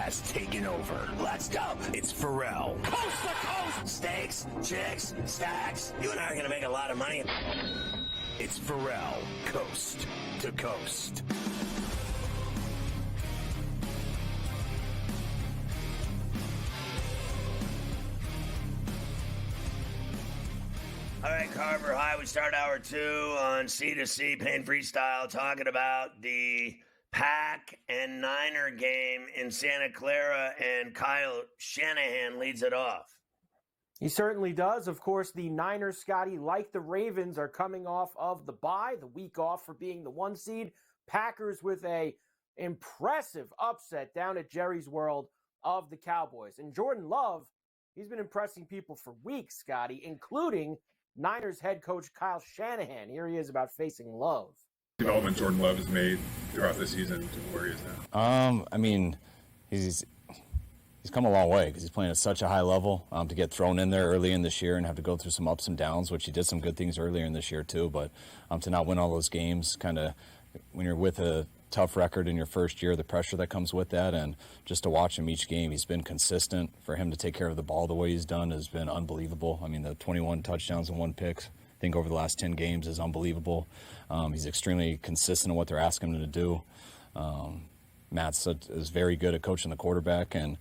has taken over. Let's go. It's Ferall. Coast to coast. Steaks, chicks, stacks. You and I are going to make a lot of money. It's Ferall, coast to coast. All right, Carver High, we start hour 2 on C2C, Pain Freestyle, talking about the Pack and Niner game in Santa Clara, and Kyle Shanahan leads it off. He certainly does. Of course, the Niners, Scotty, like the Ravens, are coming off of the bye, the week off for being the 1 seed. Packers with a impressive upset down at Jerry's World of the Cowboys. And Jordan Love, he's been impressing people for weeks, Scotty, including Niners head coach Kyle Shanahan. Here he is about facing Love. Development Jordan Love has made throughout the season to where he is now. I mean, he's come a long way because he's playing at such a high level. To get thrown in there early in this year and have to go through some ups and downs, which he did some good things earlier in this year too. But to not win all those games, kind of when you're with a tough record in your first year, the pressure that comes with that, and just to watch him each game, he's been consistent. For him to take care of the ball the way he's done has been unbelievable. I mean, the 21 touchdowns and 1 pick, I think over the last 10 games is unbelievable. He's extremely consistent in what they're asking him to do. Matt is very good at coaching the quarterback, and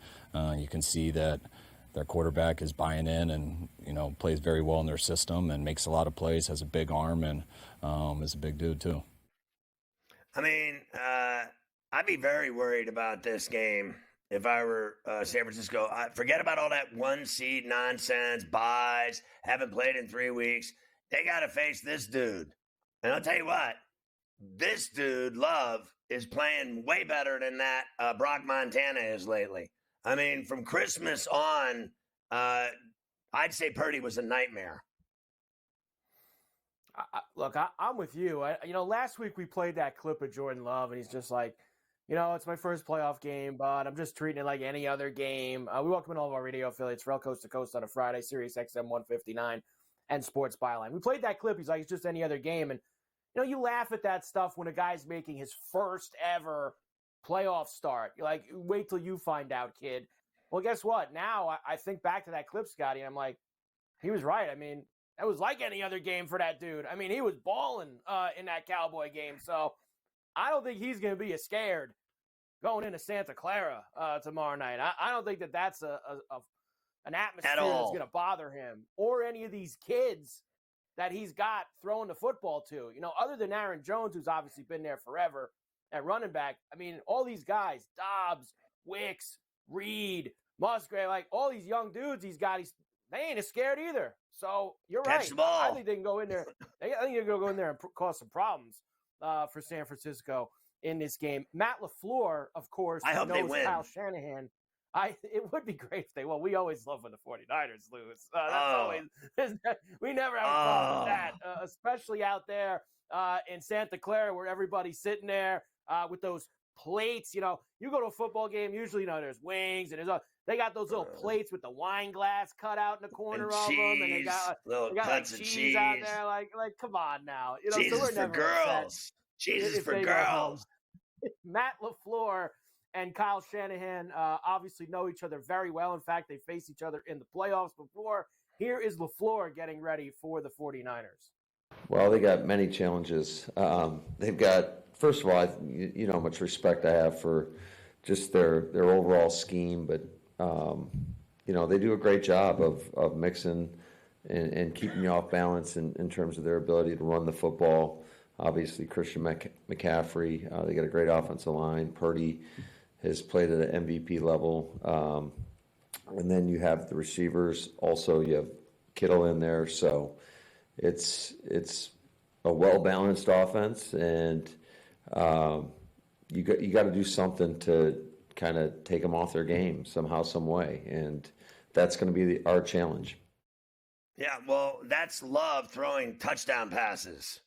you can see that their quarterback is buying in and, plays very well in their system and makes a lot of plays, has a big arm, and is a big dude too. I mean, I'd be very worried about this game if I were San Francisco. Forget about all that 1 seed nonsense, buys, haven't played in 3 weeks. They got to face this dude. And I'll tell you what, this dude, Love, is playing way better than that Brock Montana is lately. I mean, from Christmas on, I'd say Purdy was a nightmare. Look, I'm with you. Last week we played that clip of Jordan Love, and he's just like, it's my first playoff game, but I'm just treating it like any other game. We welcome in all of our radio affiliates, Ferall Coast to Coast on a Friday, Sirius XM 159, and Sports Byline. We played that clip. He's like, it's just any other game. And, you laugh at that stuff when a guy's making his first ever playoff start. You're like, wait till you find out, kid. Well, guess what? Now I think back to that clip, Scotty, and I'm like, he was right. I mean, that was like any other game for that dude. I mean, he was balling in that Cowboy game. So I don't think he's going to be as scared going into Santa Clara tomorrow night. I don't think that's an atmosphere that's going to bother him or any of these kids that he's got throwing the football to. Other than Aaron Jones, who's obviously been there forever at running back, I mean, all these guys, Dobbs, Wicks, Reed, Musgrave, like all these young dudes he's got, they ain't as scared either. So you're right. I think they can go in there. I think they're going to go in there and cause some problems for San Francisco in this game. Matt LaFleur, of course, I hope knows they win. Kyle Shanahan. It would be great if they won. We always love when the 49ers lose. We never have a problem with that, especially out there in Santa Clara where everybody's sitting there with those plates. You go to a football game, usually, there's wings and they got those little plates with the wine glass cut out in the corner of them, and they got like cheese out there. Like, come on now. Cheese so is for girls. Cheese is for girls. Matt LaFleur and Kyle Shanahan obviously know each other very well. In fact, they faced each other in the playoffs before. Here is LaFleur getting ready for the 49ers. Well, they got many challenges. They've got, first of all, you know how much respect I have for just their overall scheme, but they do a great job of mixing and keeping you off balance in terms of their ability to run the football. Obviously, Christian McCaffrey, they got a great offensive line. Purdy has played at an MVP level. And then you have the receivers. Also, you have Kittle in there. So it's a well-balanced offense, and you got to do something to kind of take them off their game somehow, some way. And that's going to be our challenge. Yeah, well, that's Love throwing touchdown passes.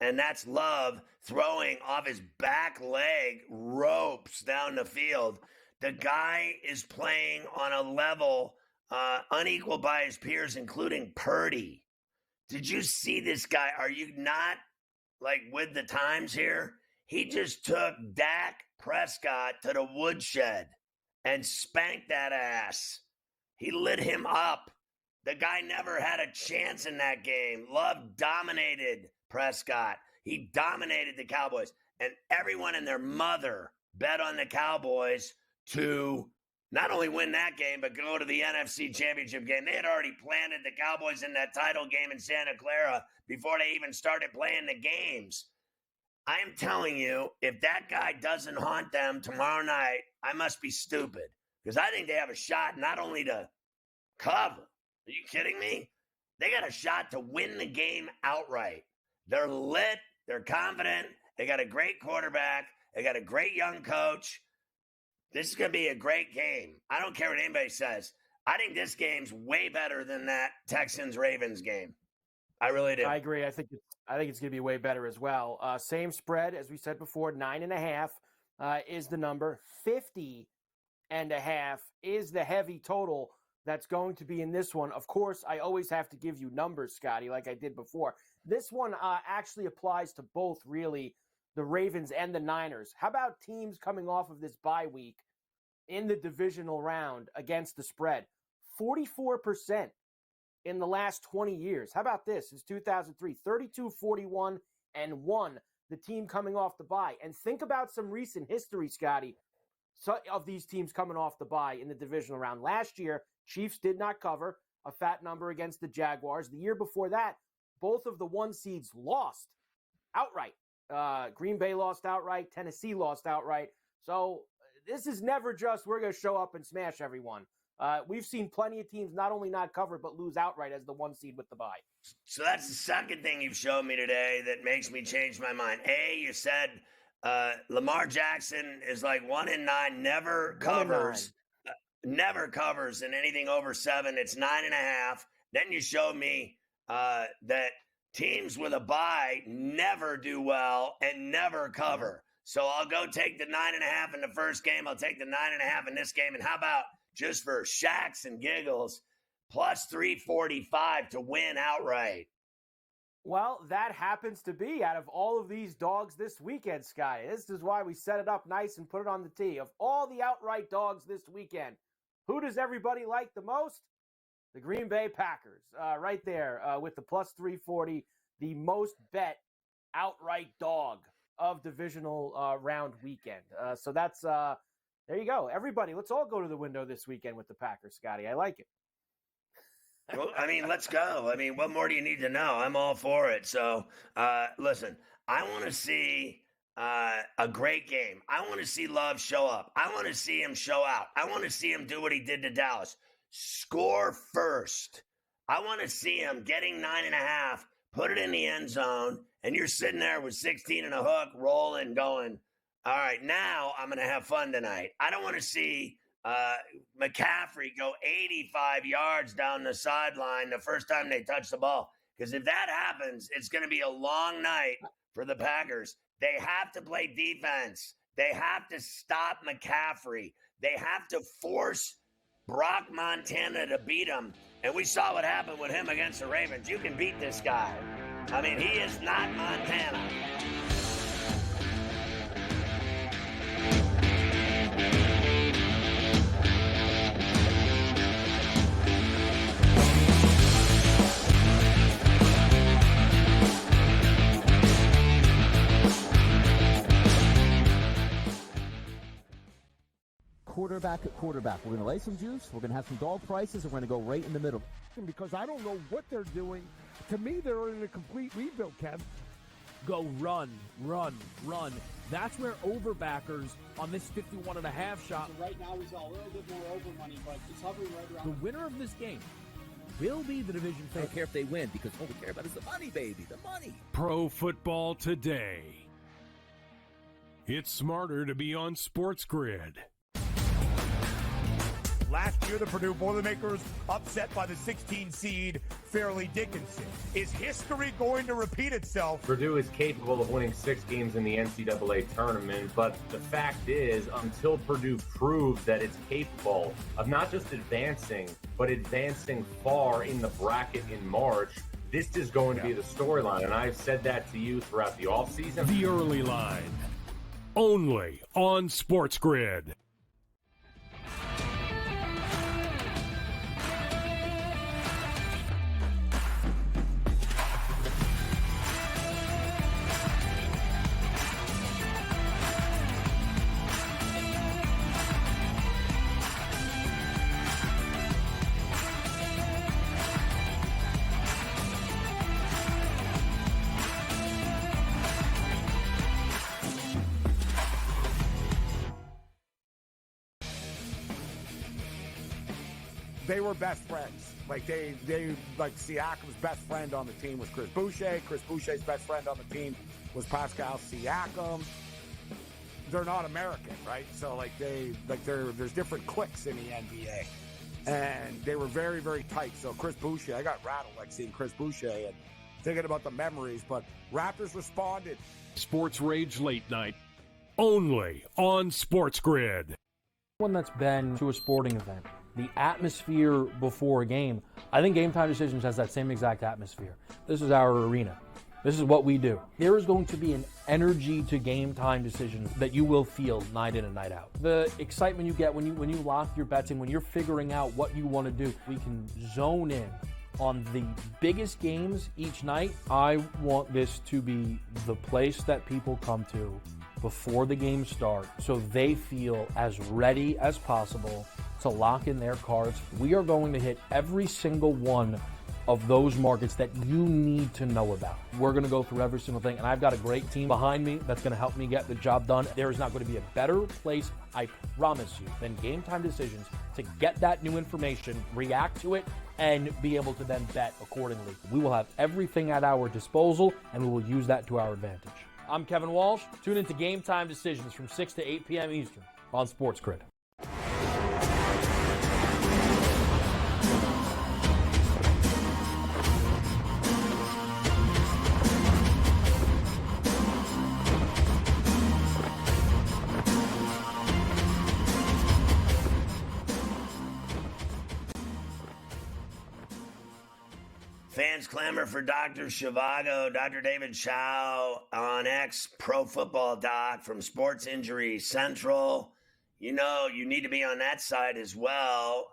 And that's Love throwing off his back leg ropes down the field. The guy is playing on a level unequaled by his peers, including Purdy. Did you see this guy? Are you not with the times here? He just took Dak Prescott to the woodshed. and spanked that ass. He lit him up. The guy never had a chance in that game. Love dominated Prescott. He dominated the Cowboys. And everyone and their mother bet on the Cowboys to not only win that game, but go to the NFC Championship game. They had already planted the Cowboys in that title game in Santa Clara before they even started playing the games. I am telling you, if that guy doesn't haunt them tomorrow night, I must be stupid. Because I think they have a shot not only to cover. Are you kidding me? They got a shot to win the game outright. They're lit. They're confident. They got a great quarterback. They got a great young coach. This is going to be a great game. I don't care what anybody says. I think this game's way better than that Texans-Ravens game. I really do. I agree. I think it's going to be way better as well. Same spread, as we said before, 9.5 is the number. 50.5 is the heavy total that's going to be in this one. Of course, I always have to give you numbers, Scotty, like I did before. This one actually applies to both, really, the Ravens and the Niners. How about teams coming off of this bye week in the divisional round against the spread? 44% in the last 20 years. How about this? It's 2003, 32-41-1, the team coming off the bye. And think about some recent history, Scotty, of these teams coming off the bye in the divisional round. Last year, Chiefs did not cover, a fat number against the Jaguars. The year before that, both of the 1 seeds lost outright. Green Bay lost outright. Tennessee lost outright. So this is never just we're going to show up and smash everyone. We've seen plenty of teams not only not cover, but lose outright as the 1 seed with the bye. So that's the second thing you've shown me today that makes me change my mind. A, you said Lamar Jackson is like 1-9, never covers. Never covers in anything over 7. It's 9.5. Then you showed me that teams with a bye never do well and never cover. So I'll go take the 9.5 in the first game. I'll take the 9.5 in this game. And how about, just for shacks and giggles, plus 345 to win outright? Well, that happens to be out of all of these dogs this weekend, Sky. This is why we set it up nice and put it on the tee. Of all the outright dogs this weekend, who does everybody like the most? The Green Bay Packers, right there with the plus 340, the most bet outright dog of divisional round weekend. So that's, there you go. Everybody, let's all go to the window this weekend with the Packers, Scotty. I like it. Well, I mean, let's go. I mean, what more do you need to know? I'm all for it. So, listen, I want to see a great game. I want to see Love show up. I want to see him show out. I want to see him do what he did to Dallas. Score first. I want to see him getting 9.5, put it in the end zone, and you're sitting there with 16 and a hook, rolling, going, all right, now I'm going to have fun tonight. I don't want to see McCaffrey go 85 yards down the sideline the first time they touch the ball. Because if that happens, it's going to be a long night for the Packers. They have to play defense. They have to stop McCaffrey. They have to force Brock Montana to beat him. And we saw what happened with him against the Ravens. You can beat this guy. I mean, he is not Montana. Quarterback at quarterback. We're going to lay some juice. We're going to have some dog prices, and we're going to go right in the middle. Because I don't know what they're doing. To me, they're in a complete rebuild, Kev. Go run, run, run. That's where overbackers on this 51.5 shot. Right now, he's a little bit more over money, but it's hovering right around. The winner of this game will be the division favorite. I don't care if they win, because all we care about is the money, baby, the money. Pro Football Today. It's smarter to be on SportsGrid. Last year, the Purdue Boilermakers upset by the 16 seed Fairleigh Dickinson. Is history going to repeat itself? Purdue is capable of winning 6 games in the NCAA tournament, but the fact is, until Purdue proves that it's capable of not just advancing, but advancing far in the bracket in March, this is going to be the storyline. And I've said that to you throughout the offseason. The early line, only on SportsGrid. they were best friends. Like they like Siakam's best friend on the team was Chris Boucher. Chris Boucher's best friend on the team was Pascal Siakam. They're not American, right? So there's different cliques in the NBA, and they were very, very tight. So Chris Boucher, I got rattled like seeing Chris Boucher and thinking about the memories. But Raptors responded. Sports Rage Late Night, only on SportsGrid. One that's been to a sporting event, the atmosphere before a game, I think Game Time Decisions has that same exact atmosphere. This is our arena. This is what we do. There is going to be an energy to Game Time Decisions that you will feel night in and night out. The excitement you get when you lock your bets in, when you're figuring out what you want to do, we can zone in on the biggest games each night. I want this to be the place that people come to before the games start so they feel as ready as possible to lock in their cards. We are going to hit every single one of those markets that you need to know about. We're going to go through every single thing, and I've got a great team behind me that's going to help me get the job done. There is not going to be a better place, I promise you, than Game Time Decisions to get that new information, react to it, and be able to then bet accordingly. We will have everything at our disposal, and we will use that to our advantage. I'm Kevin Walsh. Tune into Game Time Decisions from 6 to 8 p.m. Eastern on SportsGrid. Fans clamor for Dr. Zhivago, Dr. David Chow on X, Pro Football Doc from Sports Injury Central. You know, you need to be on that side as well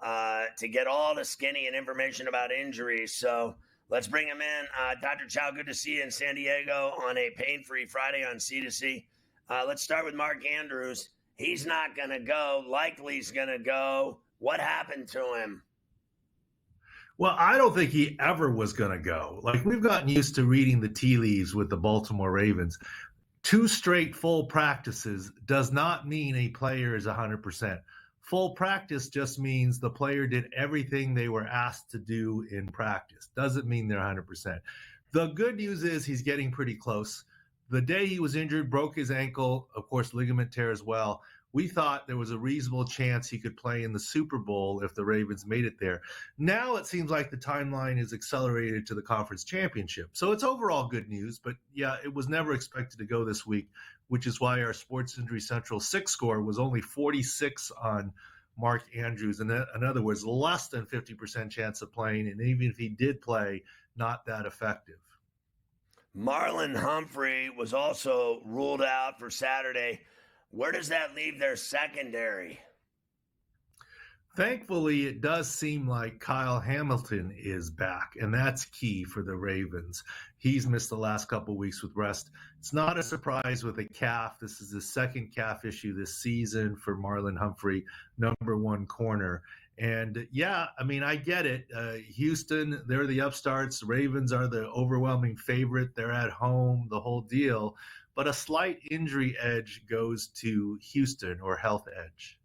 to get all the skinny and information about injuries. So let's bring him in. Dr. Chow, good to see you in San Diego on a pain-free Friday on C2C. Let's start with Mark Andrews. He's not going to go. Likely he's going to go. What happened to him? Well, I don't think he ever was going to go. Like, we've gotten used to reading the tea leaves with the Baltimore Ravens. 2 straight full practices does not mean a player is 100%. Full practice just means the player did everything they were asked to do in practice. Doesn't mean they're 100%. The good news is he's getting pretty close. The day he was injured, broke his ankle, of course, ligament tear as well. We thought there was a reasonable chance he could play in the Super Bowl if the Ravens made it there. Now it seems like the timeline is accelerated to the conference championship. So it's overall good news, but yeah, it was never expected to go this week, which is why our Sports Injury Central 6 score was only 46 on Mark Andrews. And in other words, less than 50% chance of playing. And even if he did play, not that effective. Marlon Humphrey was also ruled out for Saturday. Where does that leave their secondary? Thankfully, it does seem like Kyle Hamilton is back, and that's key for the Ravens. He's missed the last couple of weeks with rest. It's not a surprise with a calf. This is the second calf issue this season for Marlon Humphrey, number 1 corner. And yeah, I mean, I get it. Houston, they're the upstarts. Ravens are the overwhelming favorite. They're at home, the whole deal. But a slight injury edge goes to Houston, or health edge.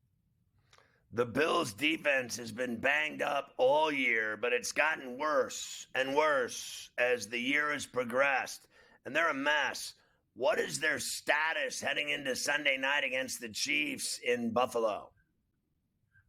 The Bills' defense has been banged up all year, but it's gotten worse and worse as the year has progressed, and they're a mess. What is their status heading into Sunday night against the Chiefs in Buffalo?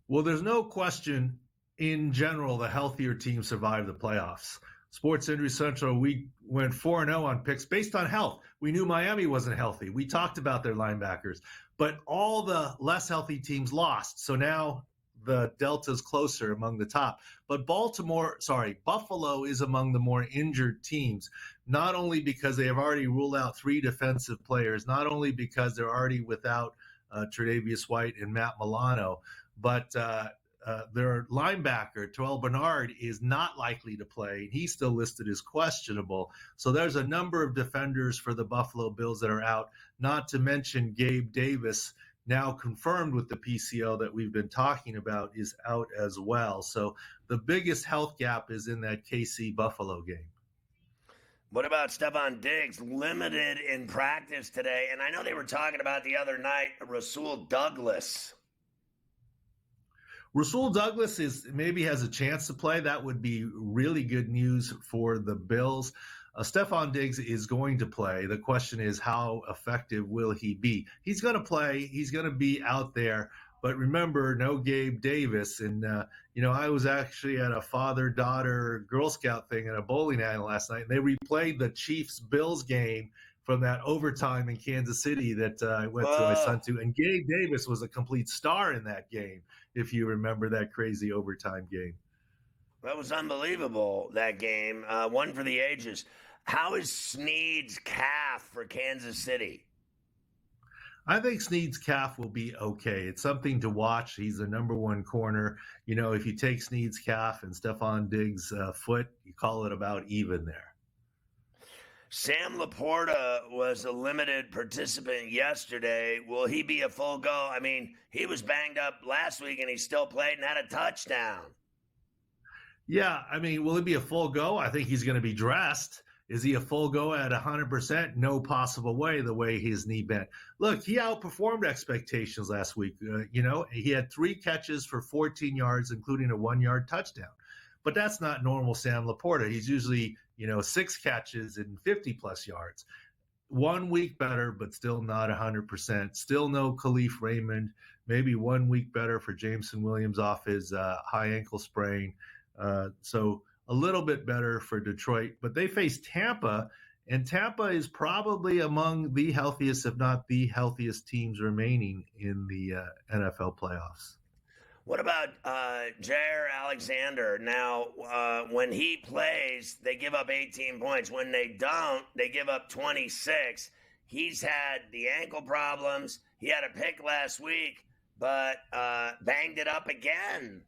Well, there's no question, in general, the healthier team survived the playoffs. Sports Injury Central, we went 4-0 on picks based on health. We knew Miami wasn't healthy. We talked about their linebackers. But all the less healthy teams lost. So now the delta's closer among the top. But Buffalo is among the more injured teams, not only because they have already ruled out 3 defensive players, not only because they're already without Tre'Davious White and Matt Milano, but their linebacker, Terrell Bernard, is not likely to play. He's still listed as questionable. So there's a number of defenders for the Buffalo Bills that are out, not to mention Gabe Davis, now confirmed with the PCL that we've been talking about, is out as well. So the biggest health gap is in that KC Buffalo game. What about Stephon Diggs, limited in practice today? And I know they were talking about the other night, Rasul Douglas. Rasul Douglas maybe has a chance to play. That would be really good news for the Bills. Stephon Diggs is going to play. The question is, how effective will he be? He's going to play. He's going to be out there. But remember, no Gabe Davis. And, I was actually at a father-daughter Girl Scout thing at a bowling alley last night, and they replayed the Chiefs-Bills game from that overtime in Kansas City that I went to my son to. And Gabe Davis was a complete star in that game, if you remember that crazy overtime game. That was unbelievable, that game. One for the ages. How is Snead's calf for Kansas City? I think Snead's calf will be okay. It's something to watch. He's the number one corner. If you take Snead's calf and Stephon Diggs' foot, you call it about even there. Sam Laporta was a limited participant yesterday. Will he be a full go? I mean, he was banged up last week and he still played and had a touchdown. Yeah, I mean, will it be a full go? I think he's going to be dressed. Is he a full go at 100%? No possible way, the way his knee bent. Look, he outperformed expectations last week. He had 3 catches for 14 yards, including a 1-yard touchdown. But that's not normal Sam Laporta. He's usually, 6 catches and 50-plus yards. 1 week better, but still not 100%. Still no Khalif Raymond. Maybe 1 week better for Jameson Williams off his high ankle sprain. So a little bit better for Detroit, but they face Tampa, and Tampa is probably among the healthiest, if not the healthiest teams remaining in the NFL playoffs. What about Jair Alexander? Now, when he plays, they give up 18 points. When they don't, they give up 26. He's had the ankle problems. He had a pick last week, but banged it up again.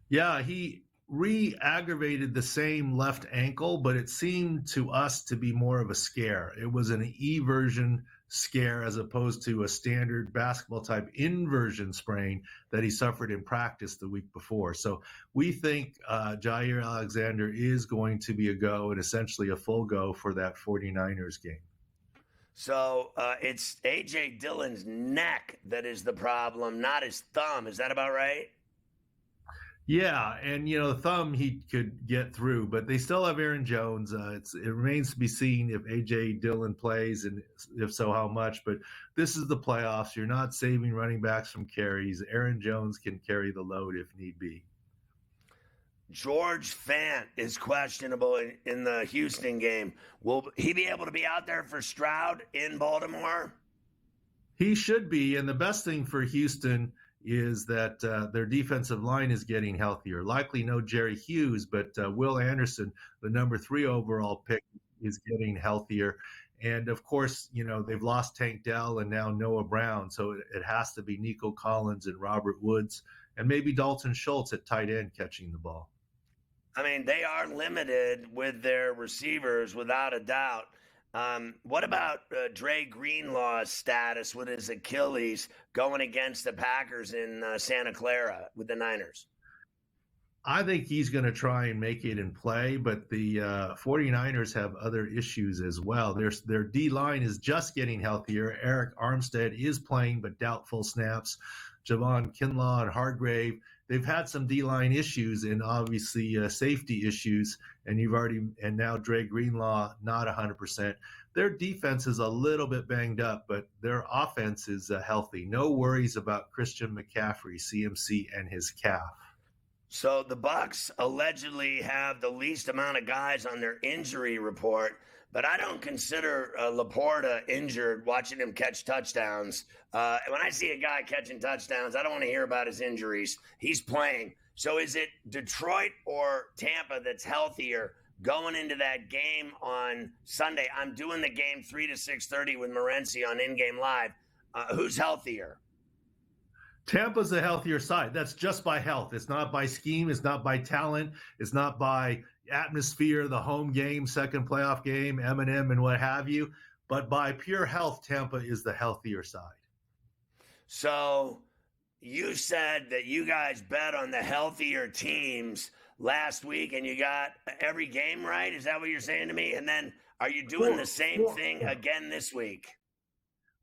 Yeah, he re-aggravated the same left ankle, but it seemed to us to be more of a scare. It was an eversion scare as opposed to a standard basketball type inversion sprain that he suffered in practice the week before. So we think Jair Alexander is going to be a go and essentially a full go for that 49ers game. So it's A.J. Dillon's neck that is the problem, not his thumb. Is that about right? Yeah, and the thumb he could get through, but they still have Aaron Jones. It remains to be seen if A.J. Dillon plays, and if so, how much. But this is the playoffs. You're not saving running backs from carries. Aaron Jones can carry the load if need be. George Fant is questionable in the Houston game. Will he be able to be out there for Stroud in Baltimore? He should be, and the best thing for Houston is that their defensive line is getting healthier. Likely no Jerry Hughes, but Will Anderson, the number 3 overall pick, is getting healthier. And, of course, they've lost Tank Dell and now Noah Brown, so it has to be Nico Collins and Robert Woods and maybe Dalton Schultz at tight end catching the ball. I mean, they are limited with their receivers without a doubt. What about Dre Greenlaw's status with his Achilles going against the Packers in Santa Clara with the Niners? I think he's going to try and make it and play, but the 49ers have other issues as well. Their D-line is just getting healthier. Eric Armstead is playing, but doubtful snaps. Javon Kinlaw and Hargrave, they've had some D-line issues and obviously safety issues, and now Dre Greenlaw not 100%. Their defense is a little bit banged up, but their offense is healthy. No worries about Christian McCaffrey, CMC, and his calf. So the Bucs allegedly have the least amount of guys on their injury report, but I don't consider Laporta injured watching him catch touchdowns. When I see a guy catching touchdowns, I don't want to hear about his injuries. He's playing. So is it Detroit or Tampa that's healthier going into that game on Sunday? I'm doing the game 3 to 6:30 with Morency on In Game Live. Who's healthier? Tampa's the healthier side. That's just by health. It's not by scheme. It's not by talent. It's not by atmosphere, the home game, second playoff game, Eminem and what have you. But by pure health, Tampa is the healthier side. So you said that you guys bet on the healthier teams last week and you got every game right? Is that what you're saying to me? And then are you doing the same thing again this week?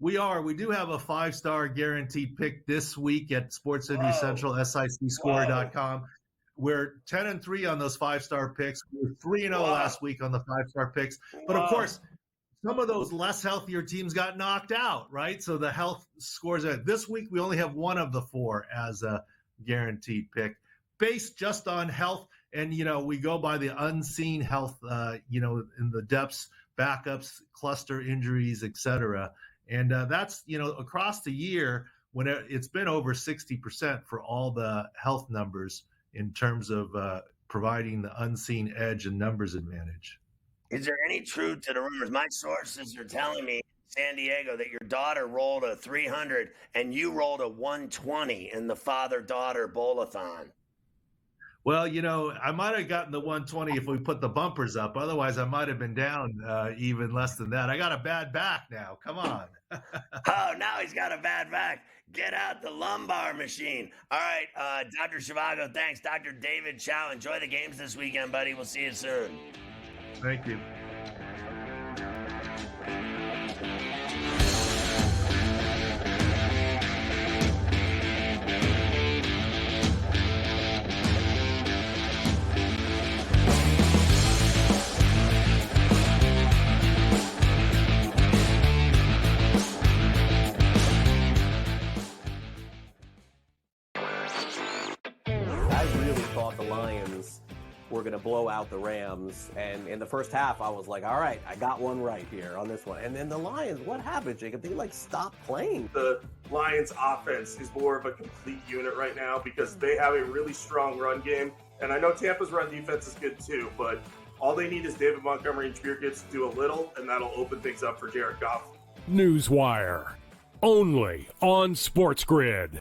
We do have a 5-star guaranteed pick this week at Sports Injury Central, SICScore.com. We're 10-3 on those 5-star picks. We were 3-0 last week on the 5-star picks. But of course, some of those less healthier teams got knocked out, right? So the health scores are this week. We only have one of the 4 as a guaranteed pick based just on health. And, we go by the unseen health, in the depths, backups, cluster injuries, et cetera. And that's, across the year when it's been over 60% for all the health numbers in terms of providing the unseen edge and numbers advantage. Is there any truth to the rumors? My sources are telling me, San Diego, that your daughter rolled a 300 and you rolled a 120 in the father-daughter bowl-a-thon. Well, I might have gotten the 120 if we put the bumpers up. Otherwise, I might have been down even less than that. I got a bad back now. Come on. Oh, now he's got a bad back. Get out the lumbar machine. All right, Dr. Zhivago, thanks. Dr. David Chow, enjoy the games this weekend, buddy. We'll see you soon. Thank you. Thought the Lions were going to blow out the Rams, and in the first half I was like, all right, I got one right here on this one. And then the Lions, what happened, Jacob? They stopped playing. The Lions offense is more of a complete unit right now because they have a really strong run game, and I know Tampa's run defense is good too, but all they need is David Montgomery and Jahmyr Gibbs to do a little, and that'll open things up for Jared Goff. Newswire, only on SportsGrid.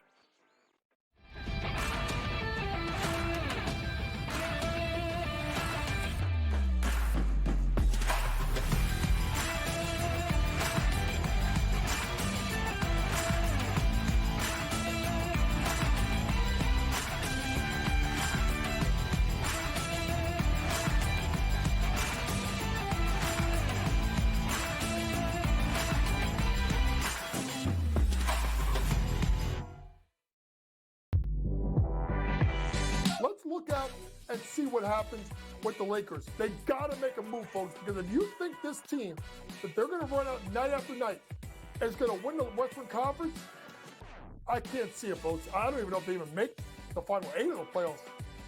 Look out and see what happens with the Lakers. They got to make a move, folks, because if you think this team, that they're going to run out night after night and is going to win the Western Conference, I can't see it, folks. I don't even know if they even make the final 8 of the playoffs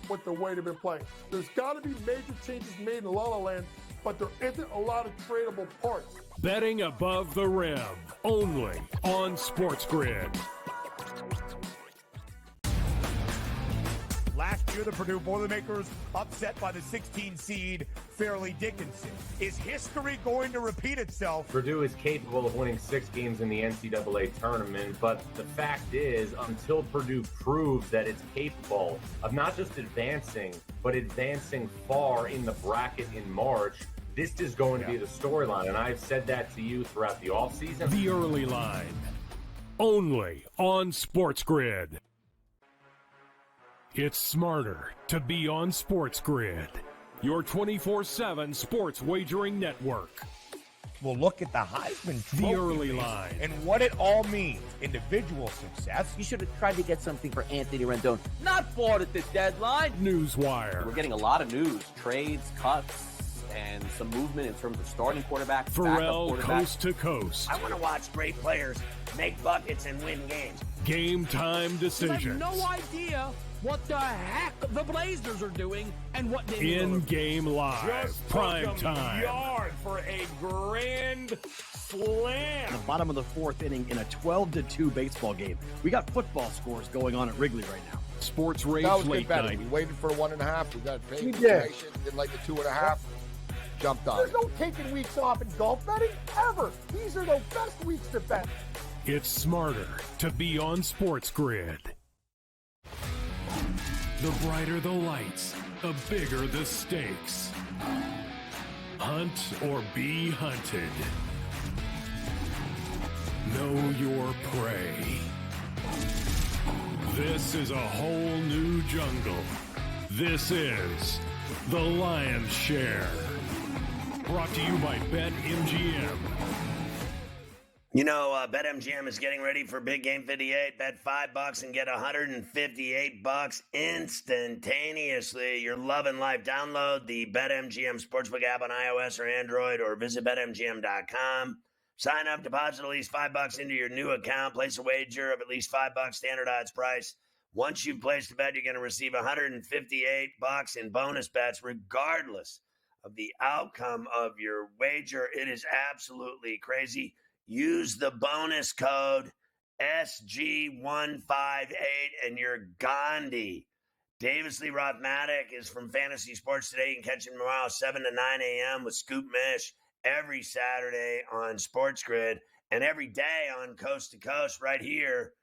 with the way they've been playing. There's got to be major changes made in La La Land, but there isn't a lot of tradable parts. Betting above the rim, only on SportsGrid. Last year, the Purdue Boilermakers upset by the 16 seed Fairleigh Dickinson. Is history going to repeat itself? Purdue is capable of winning 6 games in the NCAA tournament, but the fact is, until Purdue proves that it's capable of not just advancing, but advancing far in the bracket in March, this is going to be the storyline, and I've said that to you throughout the offseason. The Early Line, only on SportsGrid. It's smarter to be on SportsGrid, your 24/7 sports wagering network. We'll look at the Heisman Trophy. The Early Line. And what it all means. Individual success. You should have tried to get something for Anthony Rendon. Not bought at the deadline. Newswire. We're getting a lot of news, trades, cuts, and some movement in terms of starting quarterback, Ferall, coast to coast. I want to watch great players make buckets and win games. Game time decisions. I have no idea what the heck the Blazers are doing and what they in-game live, just prime time. Yard for a grand slam. In the bottom of the 4th inning in a 12-2 baseball game. We got football scores going on at Wrigley right now. Sports Rage that was late good night. We waited for 1.5. We got paid information. Didn't like the 2.5. Jumped on. There's no taking weeks off in golf betting ever. These are the best weeks to bet. It's smarter to be on SportsGrid. The brighter the lights, the bigger the stakes. Hunt or be hunted. Know your prey. This is a whole new jungle. This is The Lion's Share. Brought to you by BetMGM. You know, BetMGM is getting ready for Big Game 58. Bet $5 and get $158 instantaneously. You're loving life. Download the BetMGM Sportsbook app on iOS or Android, or visit BetMGM.com. Sign up, deposit at least $5 into your new account. Place a wager of at least $5, standard odds price. Once you've placed a bet, you're going to receive $158 in bonus bets, regardless of the outcome of your wager. It is absolutely crazy. Use the bonus code SG158 and you're Gandhi. Davis Lee Rothmatic is from Fantasy Sports Today. You can catch him tomorrow 7 to 9 a.m. with Scoop Mish every Saturday on SportsGrid and every day on Coast to Coast right here.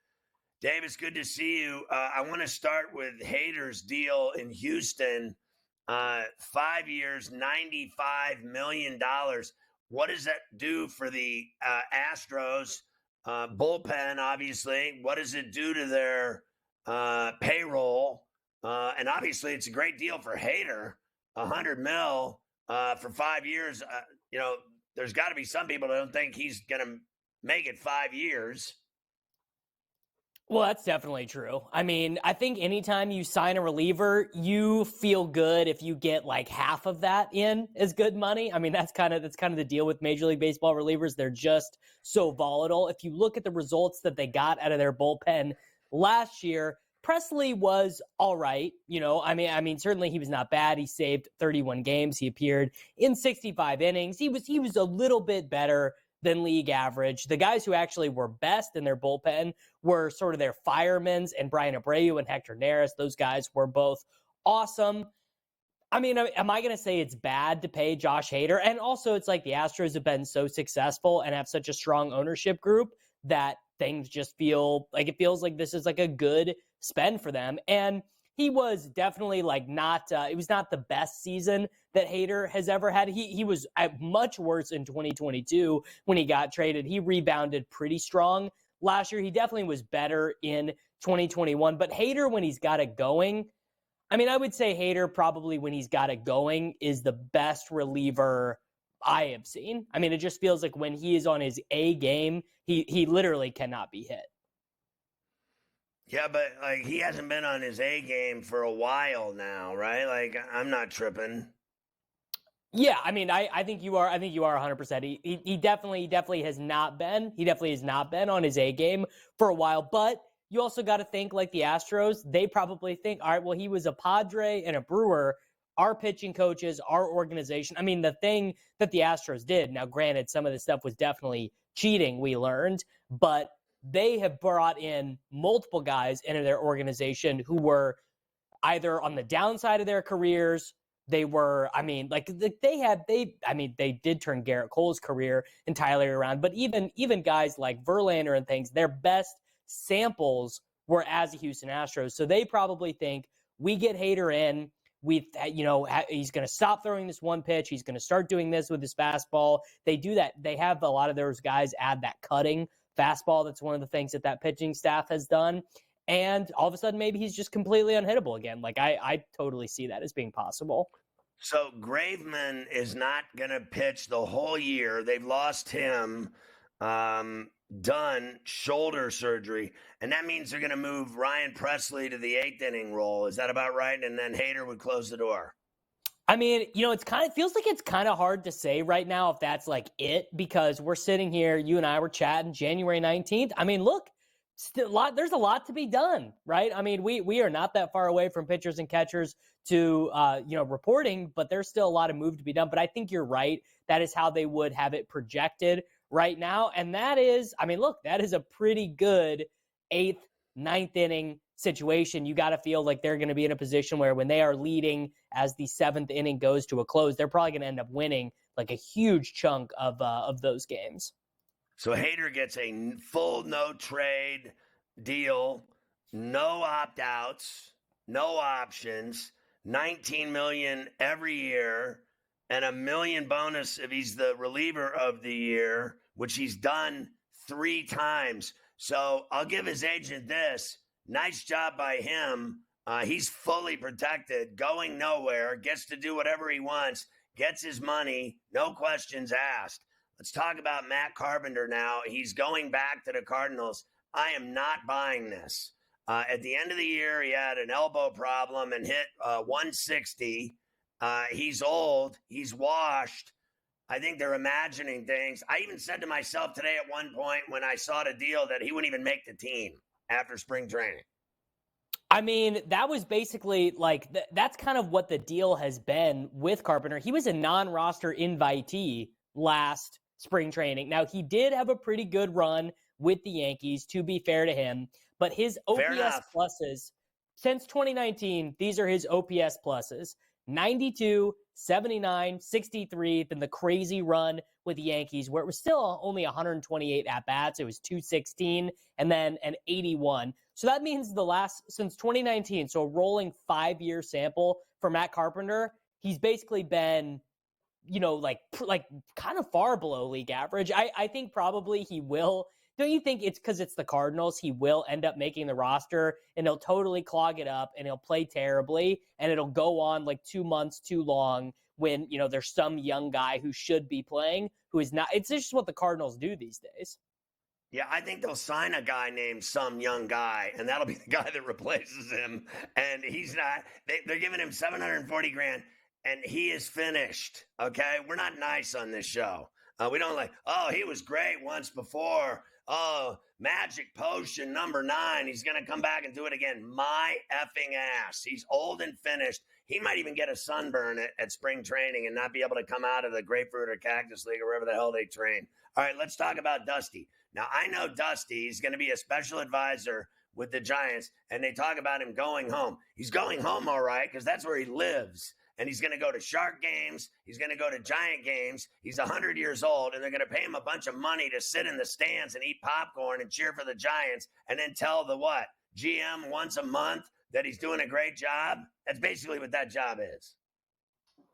Davis, good to see you. I want to start with Hader's deal in Houston. 5 years, $95 million. What does that do for the Astros bullpen, obviously? What does it do to their payroll? And obviously, it's a great deal for Hader, $100 million for 5 years. There's got to be some people that don't think he's going to make it 5 years. Well, that's definitely true. I mean, I think anytime you sign a reliever, you feel good if you get like half of that in as good money. I mean, that's kind of the deal with Major League Baseball relievers. They're just so volatile. If you look at the results that they got out of their bullpen last year, Presley was all right. I mean, certainly he was not bad. He saved 31 games. He appeared in 65 innings. He was a little bit better than league average. The guys who actually were best in their bullpen were sort of their firemen, and Brian Abreu and Hector Neris. Those guys were both awesome. I mean, am I going to say it's bad to pay Josh Hader? And also, it's like the Astros have been so successful and have such a strong ownership group that things just feels like this is like a good spend for them. And he was definitely like it was not the best season that Hader has ever had. He was much worse in 2022 when he got traded. He rebounded pretty strong last year. He definitely was better in 2021. But Hader, when he's got it going, I mean, I would say Hader probably when he's got it going is the best reliever I have seen. I mean, it just feels like when he is on his A game, he literally cannot be hit. Yeah, but like he hasn't been on his A game for a while now, right? Like I'm not tripping. Yeah, I mean, I think you are. I think you are 100%. He definitely has not been. He definitely has not been on his A game for a while. But you also got to think like the Astros. They probably think, all right, well, he was a Padre and a Brewer. Our pitching coaches, our organization. I mean, the thing that the Astros did. Now, granted, some of this stuff was definitely cheating. We learned, but they have brought in multiple guys into their organization who were either on the downside of their careers. They were, I mean, like they did turn Garrett Cole's career entirely around, but even guys like Verlander and things, their best samples were as a Houston Astros. So they probably think we get Hader in, he's going to stop throwing this one pitch. He's going to start doing this with his fastball. They do that. They have a lot of those guys add that cutting fastball. That's one of the things that pitching staff has done. And all of a sudden, maybe he's just completely unhittable again. Like I totally see that as being possible. So Graveman is not going to pitch the whole year. They've lost him, done shoulder surgery. And that means they're going to move Ryan Presley to the 8th inning role. Is that about right? And then Hader would close the door. I mean, it feels like it's kind of hard to say right now if that's like it, because we're sitting here, you and I were chatting January 19th. I mean, look, there's a lot to be done, right? I mean, we are not that far away from pitchers and catchers to, reporting, but there's still a lot of move to be done. But I think you're right. That is how they would have it projected right now. And that is, I mean, look, that is a pretty good 8th, 9th inning situation. You got to feel like they're going to be in a position where when they are leading as the 7th inning goes to a close, they're probably going to end up winning like a huge chunk of those games. So Hader gets a full no trade deal, no opt-outs, no options, $19 million every year, and $1 million bonus if he's the reliever of the year, which he's done 3 times. So I'll give his agent this. Nice job by him. He's fully protected, going nowhere, gets to do whatever he wants, gets his money, no questions asked. Let's talk about Matt Carpenter now. He's going back to the Cardinals. I am not buying this. At the end of the year, he had an elbow problem and hit 160. He's old. He's washed. I think they're imagining things. I even said to myself today at one point when I saw the deal that he wouldn't even make the team after spring training. I mean, that was basically like, that's kind of what the deal has been with Carpenter. He was a non-roster invitee last spring training. Now, he did have a pretty good run with the Yankees, to be fair to him, but his OPS pluses since 2019, these are his OPS pluses: 92, 79, 63, then the crazy run with the Yankees where it was still only 128 at-bats. It was 216 and then an 81. So that means since 2019, so a rolling 5-year sample for Matt Carpenter, he's basically been, like kind of far below league average. I think probably he will. Don't you think it's because it's the Cardinals? He will end up making the roster and he'll totally clog it up and he'll play terribly and it'll go on like 2 months too long when, there's some young guy who should be playing who is not. It's just what the Cardinals do these days. Yeah, I think they'll sign a guy named some young guy, and that'll be the guy that replaces him. And he's not. They're giving him $740,000, and he is finished. Okay, we're not nice on this show. We don't like. Oh, he was great once before. Oh, magic potion number 9. He's gonna come back and do it again. My effing ass. He's old and finished. He might even get a sunburn at spring training and not be able to come out of the grapefruit or cactus league or wherever the hell they train. All right, let's talk about Dusty. Now, I know Dusty is going to be a special advisor with the Giants, and they talk about him going home. He's going home, all right, because that's where he lives. And he's going to go to Shark games. He's going to go to Giant games. He's 100 years old, and they're going to pay him a bunch of money to sit in the stands and eat popcorn and cheer for the Giants and then tell the GM once a month that he's doing a great job. That's basically what that job is.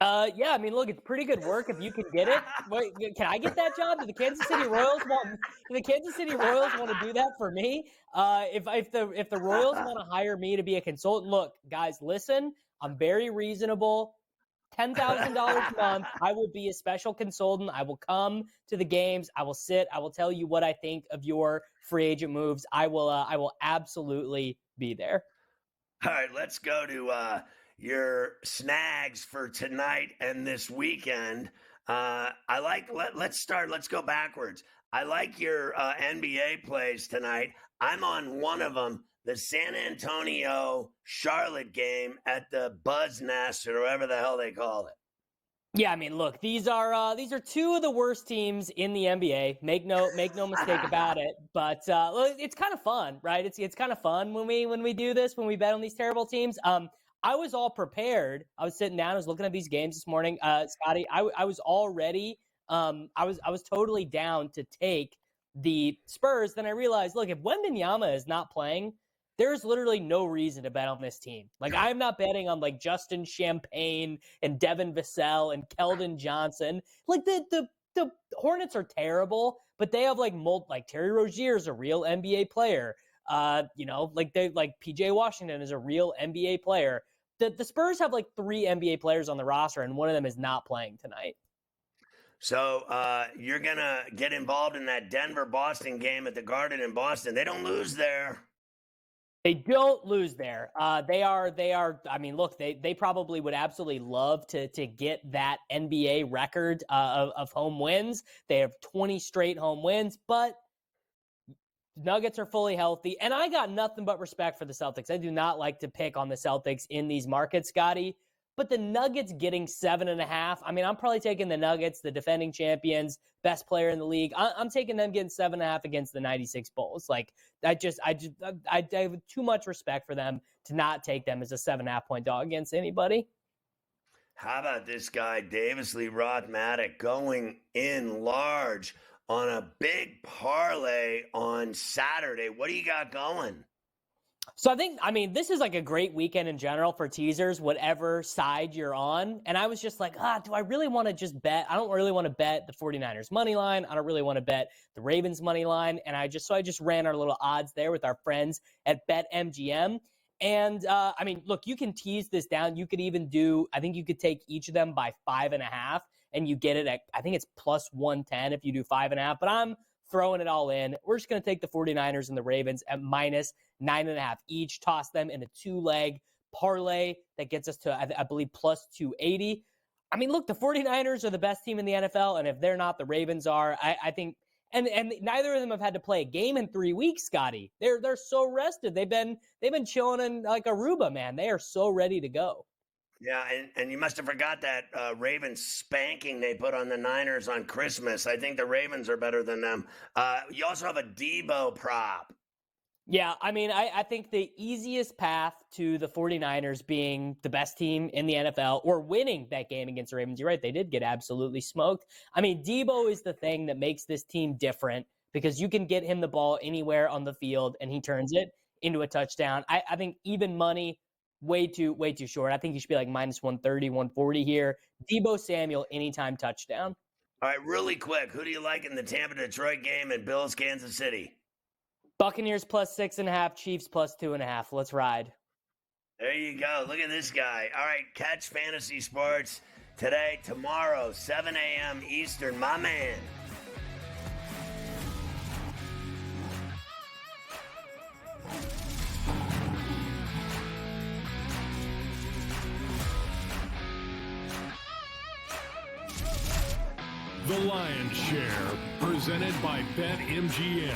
Yeah, I mean, look, it's pretty good work if you can get it. Wait, can I get that job? Do the Kansas City Royals want to do that for me? If the Royals want to hire me to be a consultant, look, guys, listen, I'm very reasonable. $10,000 a month. I will be a special consultant. I will come to the games. I will sit. I will tell you what I think of your free agent moves. I will absolutely be there. All right, let's go to your snags for tonight and this weekend. Let's go backwards. I like your NBA plays tonight. I'm on one of them, the San Antonio Charlotte game at the Buzz Nest or whatever the hell they call it. Yeah, I mean, look, these are two of the worst teams in the NBA. Make no mistake about it. But it's kind of fun, right? It's kind of fun when we do this, when we bet on these terrible teams. I was all prepared. I was sitting down. I was looking at these games this morning, Scotty. I was already. I was totally down to take the Spurs. Then I realized, look, if Wembanyama is not playing, there's literally no reason to bet on this team. Like, I'm not betting on like Justin Champagne and Devin Vassell and Keldon Johnson. Like the Hornets are terrible, but they have like Terry Rozier is a real NBA player. PJ Washington is a real NBA player. The Spurs have like 3 NBA players on the roster, and one of them is not playing tonight. So you're going to get involved in that Denver-Boston game at the Garden in Boston. They don't lose there. They don't lose there. They are. I mean, look, they probably would absolutely love to get that NBA record of home wins. They have 20 straight home wins, but Nuggets are fully healthy, and I got nothing but respect for the Celtics. I do not like to pick on the Celtics in these markets, Scotty, but the Nuggets getting 7.5. I mean, I'm probably taking the Nuggets, the defending champions, best player in the league. I'm taking them getting 7.5 against the 96 Bulls. Like, I have too much respect for them to not take them as a 7.5 point dog against anybody. How about this guy, Davis Lee Roth-Matic, going in large on a big parlay on Saturday? What do you got going? So this is like a great weekend in general for teasers, whatever side you're on. And I was just like, do I really want to just bet? I don't really want to bet the 49ers money line. I don't really want to bet the Ravens money line. And I just ran our little odds there with our friends at BetMGM. And look, you can tease this down. You could even I think you could take each of them by 5.5 and you get it at, I think it's plus 110 if you do 5.5, but I'm throwing it all in. We're just going to take the 49ers and the Ravens at minus 9.5 each, toss them in a 2-leg parlay that gets us to, I believe, plus 280. I mean, look, the 49ers are the best team in the NFL, and if they're not, the Ravens are. I think, and neither of them have had to play a game in 3 weeks, Scotty. They're so rested. They've been chilling in like Aruba, man. They are so ready to go. Yeah, and you must have forgot that Ravens spanking they put on the Niners on Christmas. I think the Ravens are better than them. You also have a Debo prop. Yeah, I mean, I think the easiest path to the 49ers being the best team in the NFL or winning that game against the Ravens, you're right, they did get absolutely smoked. I mean, Debo is the thing that makes this team different because you can get him the ball anywhere on the field and he turns it into a touchdown. I think even money, way too short. I think you should be like minus 130, 140 here. Debo Samuel, anytime touchdown. All right, really quick, who do you like in the Tampa-Detroit game and Bills-Kansas City? Buccaneers plus 6.5, Chiefs plus 2.5. Let's ride. There you go. Look at this guy. All right, catch Fantasy Sports today, tomorrow, 7 a.m. Eastern. My man. The Lion's Share, presented by BetMGM.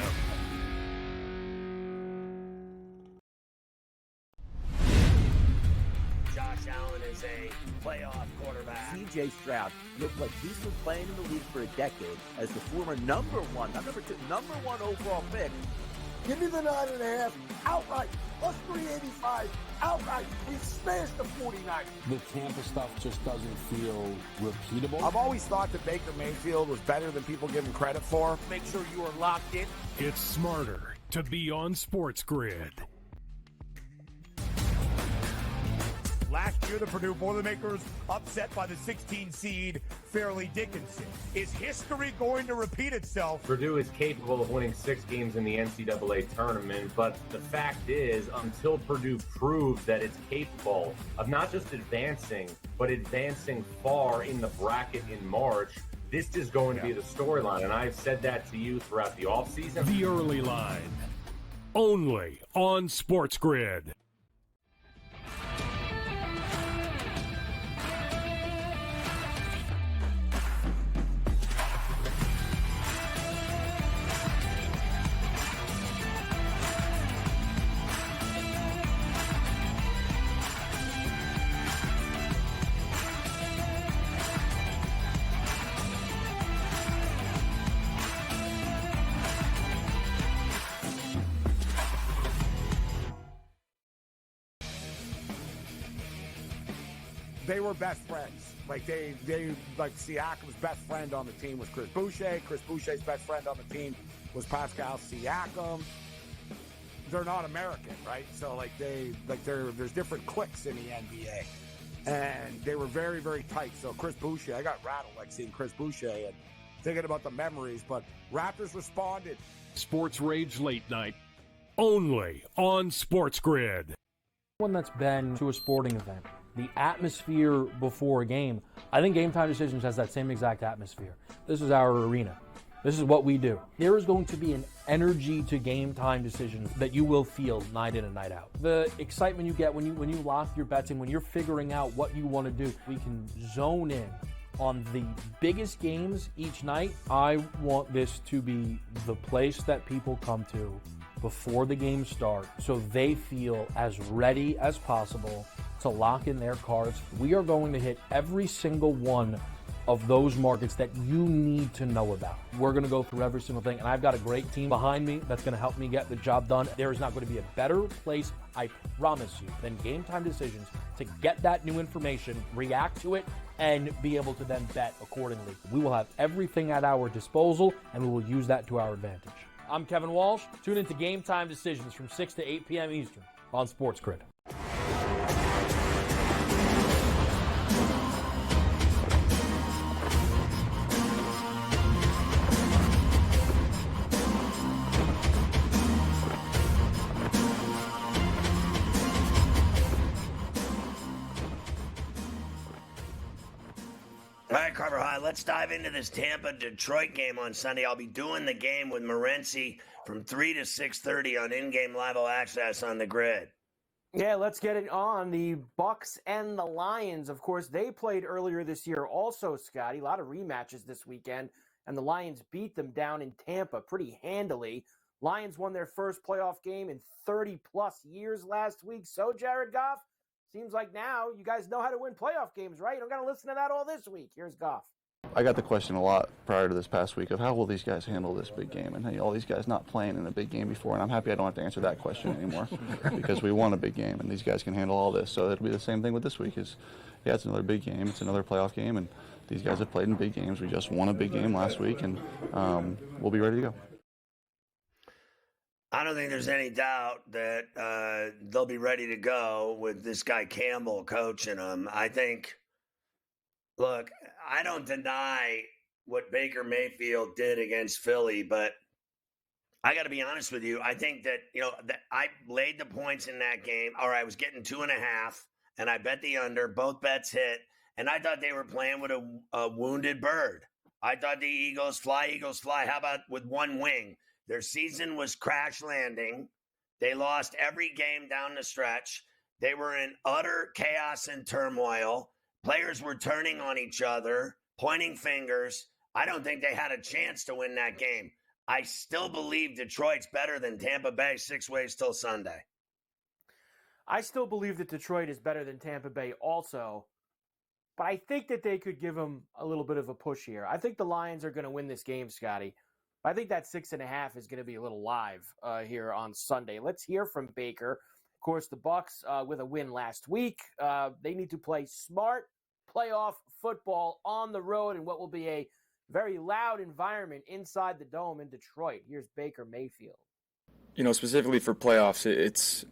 Josh Allen is a playoff quarterback. C.J. Stroud looked like he's been playing in the league for a decade as the former number one overall pick. Give me the 9.5 outright. Plus 385 outright. We smashed the 49ers. The Tampa stuff just doesn't feel repeatable. I've always thought that Baker Mayfield was better than people give him credit for. Make sure you are locked in. It's smarter to be on SportsGrid. Last year, the Purdue Boilermakers upset by the 16 seed Fairleigh Dickinson. Is history going to repeat itself? Purdue is capable of winning 6 games in the NCAA tournament, but the fact is, until Purdue proves that it's capable of not just advancing, but advancing far in the bracket in March, this is going to be the storyline. And I've said that to you throughout the offseason. The Early Line, only on SportsGrid. They were best friends. Like Siakam's best friend on the team was Chris Boucher. Chris Boucher's best friend on the team was Pascal Siakam. They're not American, right? So there's different cliques in the NBA, and they were very, very tight. So Chris Boucher, I got rattled seeing Chris Boucher and thinking about the memories. But Raptors responded. Sports Rage Late Night, only on SportsGrid. One that's been to a sporting event, the atmosphere before a game, I think Game Time Decisions has that same exact atmosphere. This is our arena. This is what we do. There is going to be an energy to Game Time Decisions that you will feel night in and night out. The excitement you get when you lock your bets in, when you're figuring out what you want to do, we can zone in on the biggest games each night. I want this to be the place that people come to before the games start so they feel as ready as possible to lock in their cards. We are going to hit every single one of those markets that you need to know about. We're going to go through every single thing, and I've got a great team behind me that's going to help me get the job done. There is not going to be a better place, I promise you, than Game Time Decisions to get that new information, react to it, and be able to then bet accordingly. We will have everything at our disposal, and we will use that to our advantage. I'm Kevin Walsh. Tune into Game Time Decisions from 6 to 8 p.m. Eastern on SportsGrid. All right, Carver High, let's dive into this Tampa-Detroit game on Sunday. I'll be doing the game with Morency from 3 to 6:30 on in-game live access on the grid. Yeah, let's get it on. The Bucks and the Lions, of course, they played earlier this year also, Scotty. A lot of rematches this weekend, and the Lions beat them down in Tampa pretty handily. Lions won their first playoff game in 30-plus years last week. So, Jared Goff, seems like now you guys know how to win playoff games, right? You don't got to listen to that all this week. Here's Goff. I got the question a lot prior to this past week of how will these guys handle this big game, and hey, all these guys not playing in a big game before, and I'm happy I don't have to answer that question anymore because we won a big game and these guys can handle all this. So it'll be the same thing with this week. Yeah, it's another big game, it's another playoff game, and these guys have played in big games. We just won a big game last week, and we'll be ready to go. I don't think there's any doubt that they'll be ready to go with this guy Campbell coaching them. I think, look, I don't deny what Baker Mayfield did against Philly, but I got to be honest with you. I think that, that I laid the points in that game. All right, I was getting 2.5, and I bet the under. Both bets hit, and I thought they were playing with a wounded bird. I thought the Eagles fly. How about with one wing? Their season was crash landing. They lost every game down the stretch. They were in utter chaos and turmoil. Players were turning on each other, pointing fingers. I don't think they had a chance to win that game. I still believe Detroit's better than Tampa Bay 6 ways till Sunday. I still believe that Detroit is better than Tampa Bay also, but I think that they could give them a little bit of a push here. I think the Lions are going to win this game, Scotty. I think that 6.5 is going to be a little live here on Sunday. Let's hear from Baker. Of course, the Bucks with a win last week. They need to play smart playoff football on the road in what will be a very loud environment inside the Dome in Detroit. Here's Baker Mayfield. Specifically for playoffs, it's,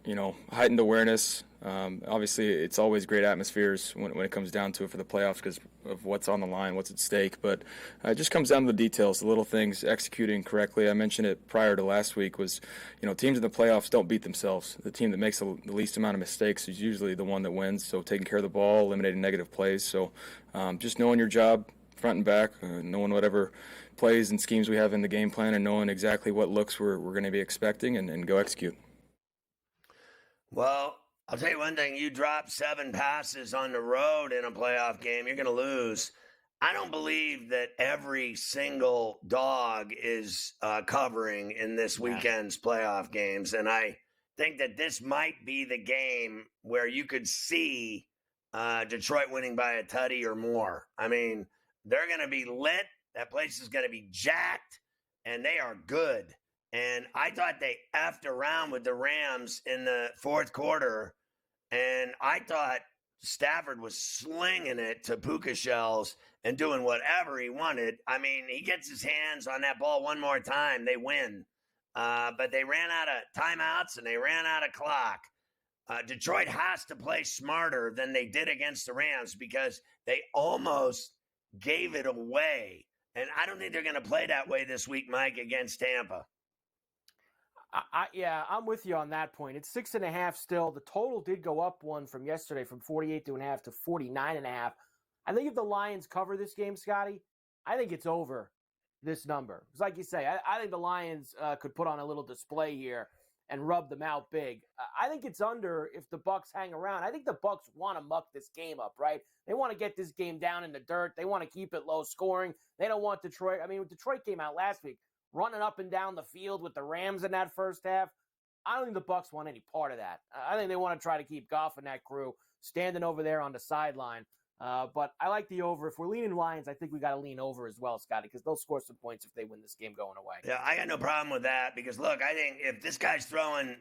heightened awareness. Obviously, it's always great atmospheres when it comes down to it for the playoffs because of what's on the line, what's at stake. But it just comes down to the details, the little things, executing correctly. I mentioned it prior to last week was, teams in the playoffs don't beat themselves. The team that makes the least amount of mistakes is usually the one that wins. So taking care of the ball, eliminating negative plays. So just knowing your job front and back, knowing whatever plays and schemes we have in the game plan and knowing exactly what looks we're going to be expecting and go execute. Well, I'll tell you one thing. You drop 7 passes on the road in a playoff game, you're going to lose. I don't believe that every single dog is covering in this weekend's playoff games. And I think that this might be the game where you could see Detroit winning by a tutty or more. I mean, they're going to be lit. That place is going to be jacked, and they are good. And I thought they effed around with the Rams in the fourth quarter, and I thought Stafford was slinging it to puka shells and doing whatever he wanted. I mean, he gets his hands on that ball one more time, they win. But they ran out of timeouts, and they ran out of clock. Detroit has to play smarter than they did against the Rams because they almost gave it away. And I don't think they're going to play that way this week, Mike, against Tampa. Yeah, I'm with you on that point. It's 6.5 still. The total did go up one from yesterday from 48.5 to 49.5. I think if the Lions cover this game, Scotty, I think it's over this number. It's like you say, I think the Lions could put on a little display here and rub them out big. I think it's under if the Bucks hang around. I think the Bucks want to muck this game up, right? They want to get this game down in the dirt. They want to keep it low scoring. They don't want Detroit. I mean, Detroit came out last week running up and down the field with the Rams in that first half. I don't think the Bucks want any part of that. I think they want to try to keep Goff and that crew standing over there on the sideline. But I like the over. If we're leaning Lions, I think we got to lean over as well, Scotty, because they'll score some points if they win this game going away. Yeah, I got no problem with that because, look, I think if this guy's throwing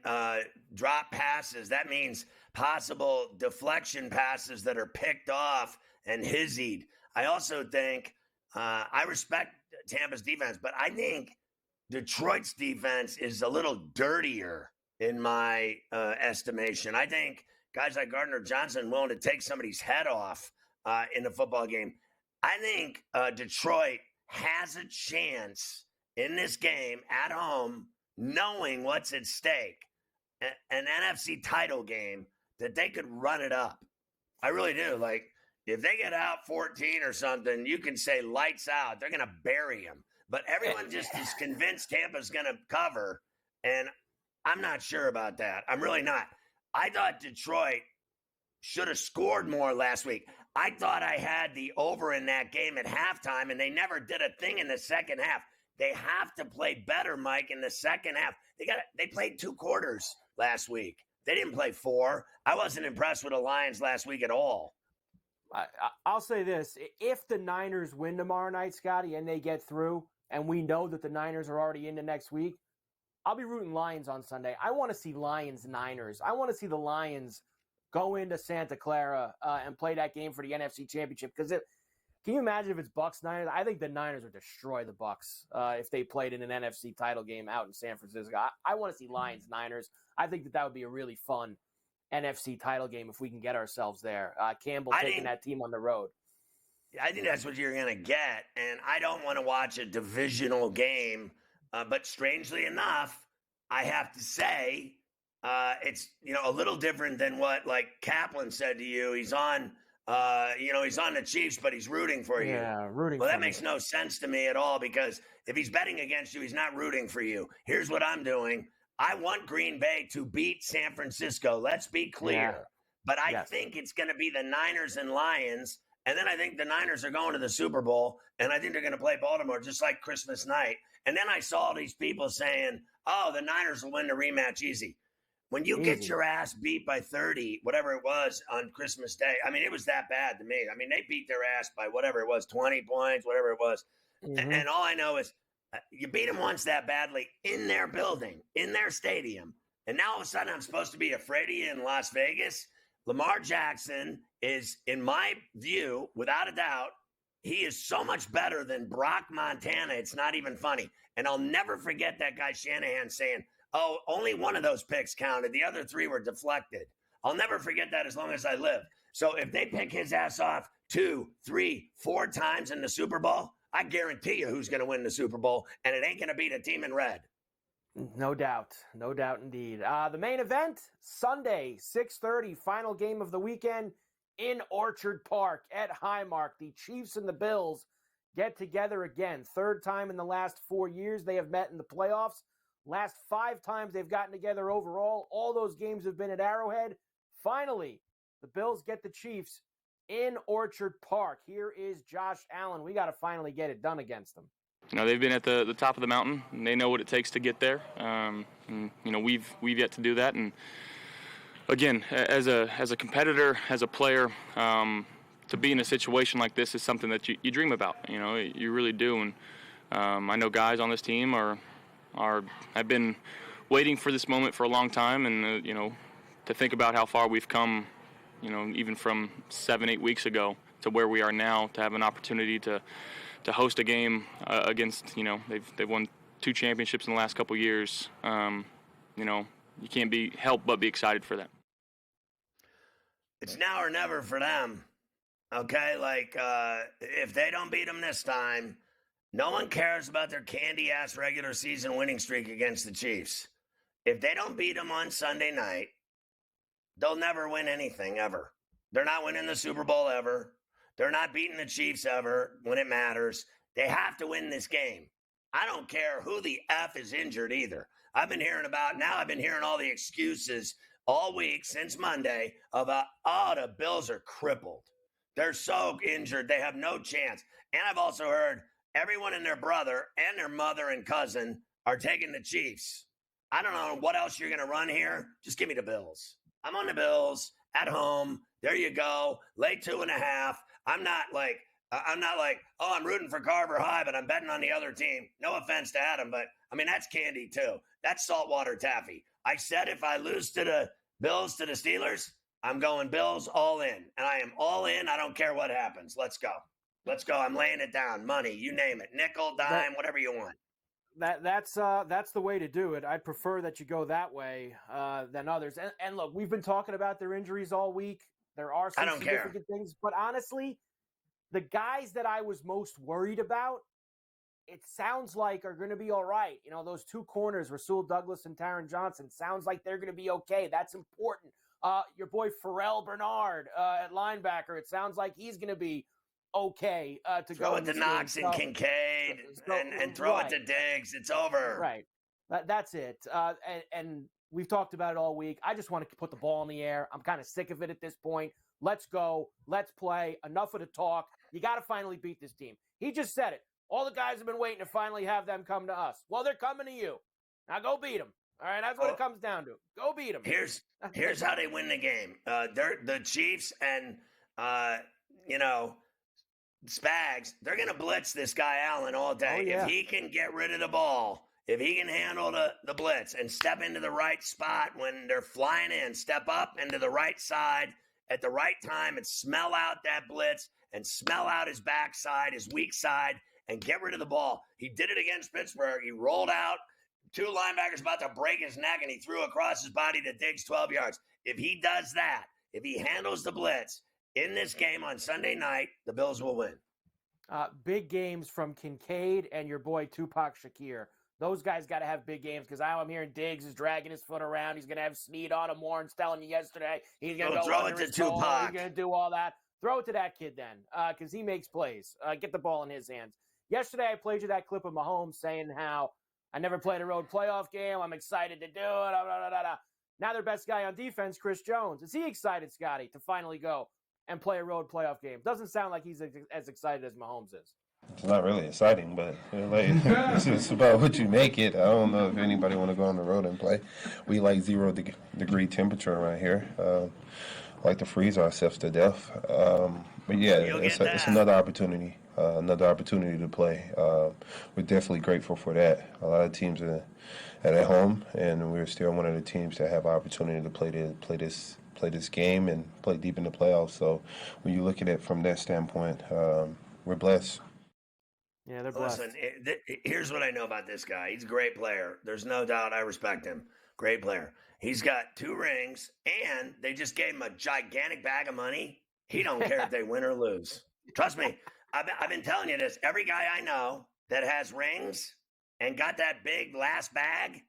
drop passes, that means possible deflection passes that are picked off and hizzied. I also think I respect Tampa's defense, but I think Detroit's defense is a little dirtier in my estimation. I think guys like Gardner Johnson willing to take somebody's head off in a football game. I think Detroit has a chance in this game at home, knowing what's at stake, an NFC title game, that they could run it up. I really do. Like, If they get out 14 or something, you can say lights out. They're going to bury them. But everyone just is convinced Tampa's going to cover, and I'm not sure about that. I'm really not. I thought Detroit should have scored more last week. I thought I had the over in that game at halftime, and they never did a thing in the second half. They have to play better, Mike, in the second half. They played 2 quarters last week. They didn't play 4. I wasn't impressed with the Lions last week at all. I'll say this. If the Niners win tomorrow night, Scotty, and they get through, and we know that the Niners are already into next week, I'll be rooting Lions on Sunday. I want to see Lions-Niners. I want to see the Lions go into Santa Clara and play that game for the NFC Championship. Because can you imagine if it's Bucs-Niners? I think the Niners would destroy the Bucs if they played in an NFC title game out in San Francisco. I want to see Lions-Niners. I think that would be a really fun NFC title game if we can get ourselves there. Campbell taking that team on the road. I think that's what you're going to get, and I don't want to watch a divisional game. But strangely enough, I have to say it's a little different than what like Kaplan said to you. He's on he's on the Chiefs, but he's rooting for you. Yeah, rooting. Well, that makes no sense to me at all because if he's betting against you, he's not rooting for you. Here's what I'm doing. I want Green Bay to beat San Francisco. Let's be clear. Yeah. But I think it's going to be the Niners and Lions. And then I think the Niners are going to the Super Bowl. And I think they're going to play Baltimore just like Christmas night. And then I saw these people saying, oh, the Niners will win the rematch easy. When you get your ass beat by 30, whatever it was on Christmas Day, I mean, it was that bad to me. I mean, they beat their ass by whatever it was, 20 points, whatever it was. Mm-hmm. And all I know is you beat them once that badly in their building, in their stadium. And now all of a sudden I'm supposed to be afraid of you in Las Vegas. Lamar Jackson is, in my view, without a doubt, he is so much better than Brock Montana. It's not even funny. And I'll never forget that guy Shanahan saying, oh, only one of those picks counted. The other 3 were deflected. I'll never forget that as long as I live. So if they pick his ass off 2, 3, 4 times in the Super Bowl, I guarantee you who's going to win the Super Bowl, and it ain't going to be the team in red. No doubt. No doubt indeed. The main event, Sunday, 6:30, final game of the weekend in Orchard Park at Highmark. The Chiefs and the Bills get together again. 3rd time in the last 4 years they have met in the playoffs. Last 5 times they've gotten together overall. All those games have been at Arrowhead. Finally, the Bills get the Chiefs in Orchard Park. Here is Josh Allen. We got to finally get it done against them. They've been at the top of the mountain, and they know what it takes to get there. And we've yet to do that. And again, as a competitor, as a player, to be in a situation like this is something that you dream about. You really do. And I know guys on this team have been waiting for this moment for a long time, and to think about how far we've come, even from 7-8 weeks ago to where we are now, to have an opportunity to host a game against, they've won 2 championships in the last couple of years. You can't help but be excited for that. It's now or never for them. Okay, if they don't beat them this time, no one cares about their candy-ass regular season winning streak against the Chiefs. If they don't beat them on Sunday night, they'll never win anything ever. They're not winning the Super Bowl ever. They're not beating the Chiefs ever when it matters. They have to win this game. I don't care who the F is injured either. I've been hearing all the excuses all week since Monday about, the Bills are crippled. They're so injured, they have no chance. And I've also heard everyone and their brother and their mother and cousin are taking the Chiefs. I don't know what else you're going to run here. Just give me the Bills. I'm on the Bills at home. There you go. Lay 2.5. I'm not like, I'm rooting for Carver High, but I'm betting on the other team. No offense to Adam, but I mean, that's candy too. That's saltwater taffy. I said if I lose to the Bills to the Steelers, I'm going Bills all in. And I am all in. I don't care what happens. Let's go. Let's go. I'm laying it down. Money, you name it. Nickel, dime, whatever you want. That's the way to do it. I'd prefer that you go that way than others. And look, we've been talking about their injuries all week. There are some significant things, but honestly, the guys that I was most worried about, it sounds like are going to be all right. Those 2 corners, Rasul Douglas and Taron Johnson, sounds like they're going to be okay. That's important. Your boy Ferall Bernard at linebacker. It sounds like he's going to be okay to throw go it to Knox and Kincaid and throw it to Diggs. It's over. Right. That's it. And we've talked about it all week. I just want to put the ball in the air. I'm kind of sick of it at this point. Let's go. Let's play. Enough of the talk. You got to finally beat this team. He just said it. All the guys have been waiting to finally have them come to us. Well, they're coming to you. Now go beat them. All right, that's what it comes down to. Go beat them. Here's how they win the game. The Chiefs and Spags, they're going to blitz this guy Allen all day. Oh, yeah. If he can get rid of the ball, if he can handle the blitz and step into the right spot when they're flying in, step up into the right side at the right time and smell out that blitz and smell out his backside, his weak side, and get rid of the ball. He did it against Pittsburgh. He rolled out, 2 linebackers about to break his neck, and he threw across his body to Diggs 12 yards. If he does that, if he handles the blitz in this game on Sunday night, the Bills will win. Big games from Kincaid and your boy Tupac Shakir. Those guys got to have big games because I'm hearing Diggs is dragging his foot around. He's going to have Snead on him. Warren's telling you yesterday. He's going to go throw it to Tupac. He's going to do all that. Throw it to that kid then because he makes plays. Get the ball in his hands. Yesterday, I played you that clip of Mahomes saying how I never played a road playoff game. I'm excited to do it. Now their best guy on defense, Chris Jones. Is he excited, Scotty, to finally go and play a road playoff game? Doesn't sound like he's as excited as Mahomes is. It's not really exciting, but it's about what you make it. I don't know if anybody want to go on the road and play. We like 0 degree temperature around here. Like to freeze ourselves to death. But yeah, it's another opportunity. Another opportunity to play. We're definitely grateful for that. A lot of teams are at home, and we're still one of the teams that have opportunity to play this game and play deep in the playoffs. So when you look at it from that standpoint, we're blessed. Yeah, they're blessed. Listen, here's what I know about this guy. He's a great player. There's no doubt I respect him. Great player. He's got 2 rings, and they just gave him a gigantic bag of money. He don't care if they win or lose. Trust me. I've been telling you this. Every guy I know that has rings and got that big last bag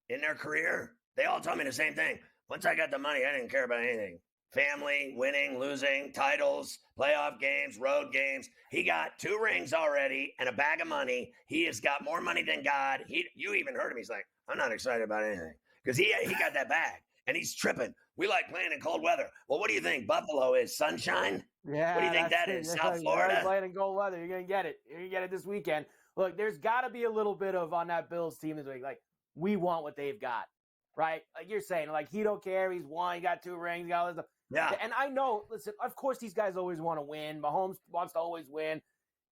in their career, they all tell me the same thing. Once I got the money, I didn't care about anything. Family, winning, losing, titles, playoff games, road games. He got 2 rings already and a bag of money. He has got more money than God. You even heard him. He's like, I'm not excited about anything because he got that bag and he's tripping. We like playing in cold weather. Well, what do you think? Buffalo is sunshine? Yeah. What do you think that is? South Florida? You're playing in cold weather. You're going to get it. You're going to get it this weekend. Look, there's got to be a little bit of on that Bills team this week. Like, we want what they've got, right? Like you're saying, like, he don't care. He's won. He got 2 rings. He got all this stuff. Yeah. And I know, listen, of course these guys always want to win. Mahomes wants to always win.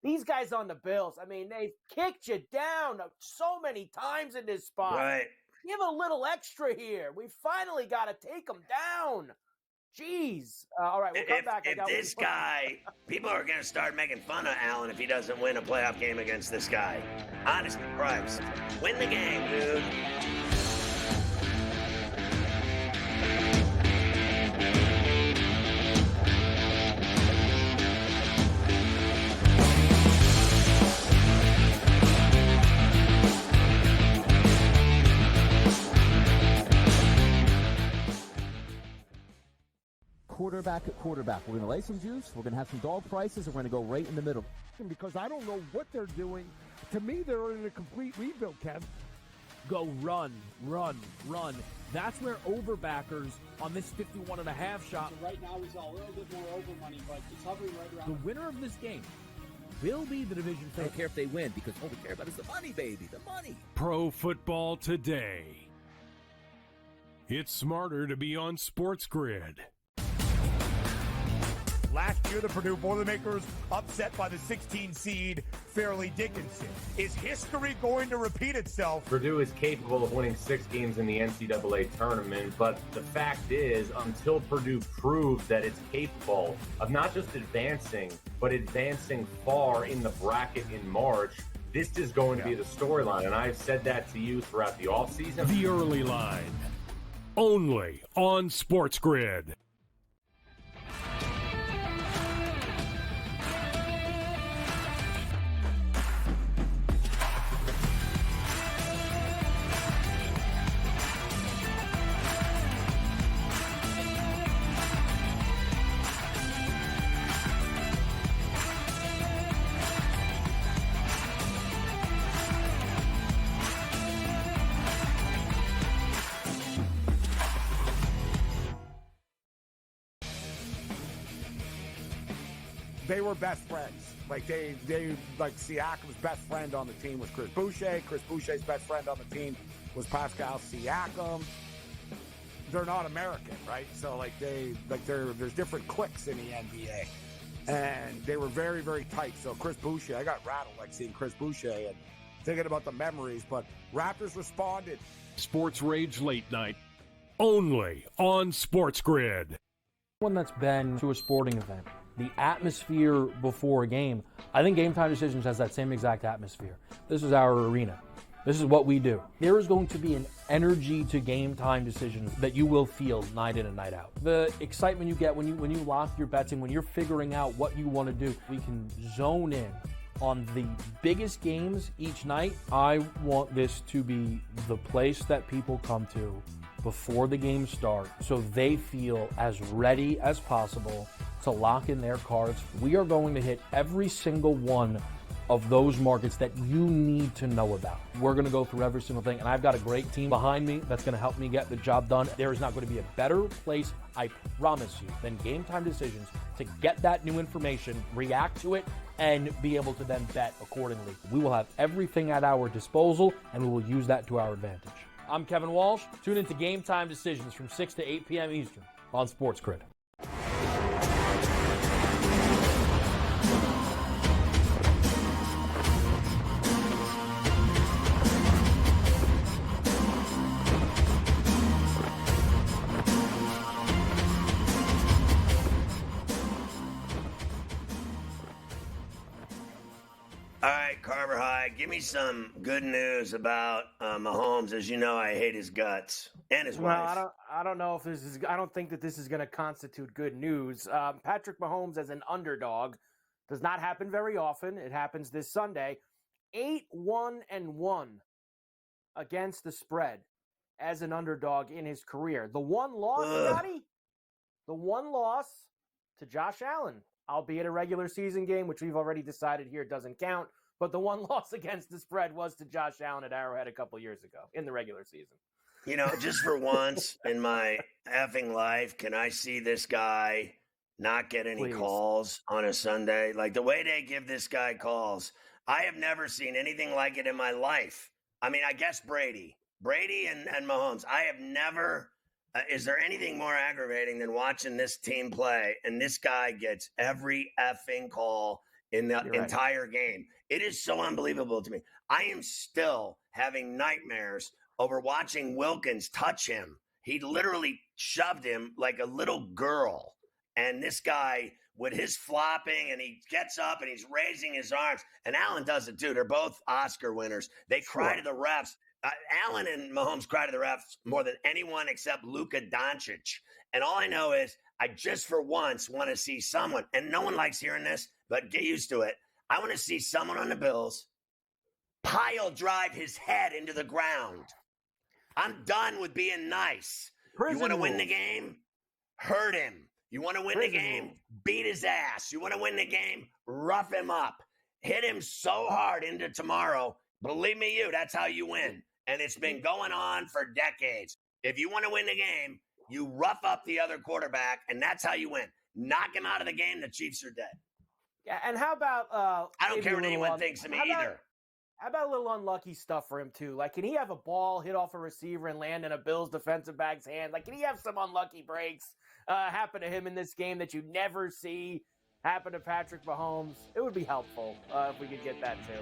These guys on the Bills, I mean, they've kicked you down so many times in this spot. Right. Give a little extra here. We finally got to take them down. Jeez. All right, we'll come back. If this guy, people are going to start making fun of Allen if he doesn't win a playoff game against this guy. Honest to Christ. Win the game, dude. Quarterback at quarterback. We're going to lay some juice. We're going to have some dog prices, and we're going to go right in the middle. Because I don't know what they're doing. To me, they're in a complete rebuild, Kev. Go run. That's where overbackers on this 51.5 shot. So right now we saw a little bit more over money, but it's hovering right around. The winner of this game will be the division I don't care if they win because all we care about is the money, baby. The money. Pro Football Today. It's smarter to be on SportsGrid. Last year, the Purdue Boilermakers upset by the 16 seed Fairleigh Dickinson. Is history going to repeat itself? Purdue is capable of winning 6 games in the NCAA tournament, but the fact is, until Purdue proves that it's capable of not just advancing, but advancing far in the bracket in March, this is going to be the storyline. And I've said that to you throughout the offseason. The Early Line. Only on SportsGrid. they were best friends. Like like Siakam's best friend on the team was Chris Boucher. Chris Boucher's best friend on the team was Pascal Siakam. They're not American, right? So there's different cliques in the NBA, and they were very, very tight. So Chris Boucher, I got rattled like seeing Chris Boucher and thinking about the memories. But Raptors responded. Sports Rage Late Night, only on SportsGrid. One that's been to a sporting event, the atmosphere before a game, I think Game Time Decisions has that same exact atmosphere. This is our arena. This is what we do. There is going to be an energy to Game Time Decisions that you will feel night in and night out. The excitement you get when you lock your bets in, when you're figuring out what you want to do, we can zone in on the biggest games each night. I want this to be the place that people come to before the games start so they feel as ready as possible to lock in their cards. We are going to hit every single one of those markets that you need to know about. We're going to go through every single thing, and I've got a great team behind me that's going to help me get the job done. There is not going to be a better place, I promise you, than Game Time Decisions to get that new information, react to it, and be able to then bet accordingly. We will have everything at our disposal, and we will use that to our advantage. I'm Kevin Walsh. Tune into Game Time Decisions from 6 to 8 p.m. Eastern on SportsGrid. All right, Carver High, give me some good news about Mahomes. As you know, I hate his guts and his wife. I don't know if this is. I don't think that this is going to constitute good news. Patrick Mahomes as an underdog does not happen very often. It happens this Sunday. 8-1-1 against the spread as an underdog in his career. The one loss, Scotty, the one loss to Josh Allen, albeit a regular season game, which we've already decided here doesn't count. But the one loss against the spread was to Josh Allen at Arrowhead a couple years ago in the regular season. You know, just for once in my effing life, can I see this guy not get any calls on a Sunday? Like the way they give this guy calls, I have never seen anything like it in my life. I mean, I guess Brady and Mahomes. I have never. Is there anything more aggravating than watching this team play and this guy gets every effing call in the entire game? It is so unbelievable to me. I am still having nightmares over watching Wilkins touch him. He literally shoved him like a little girl. And this guy, with his flopping, and he gets up and he's raising his arms. And Allen does it too. They're both Oscar winners. They cry to the refs. Allen and Mahomes cry to the refs more than anyone except Luka Doncic. And all I know is I just for once want to see someone, and no one likes hearing this, but get used to it. I want to see someone on the Bills pile drive his head into the ground. I'm done with being nice. You want to win the game? Hurt him. You want to win the game? Beat his ass. You want to win the game? Rough him up. Hit him so hard into tomorrow. Believe me, that's how you win. And it's been going on for decades. If you want to win the game, you rough up the other quarterback, and that's how you win. Knock him out of the game, the Chiefs are dead. Yeah, and how about I don't care what anyone thinks of me either. How about a little unlucky stuff for him too? Like, can he have a ball hit off a receiver and land in a Bills defensive back's hand? Like, can he have some unlucky breaks happen to him in this game that you never see happen to Patrick Mahomes? It would be helpful if we could get that too.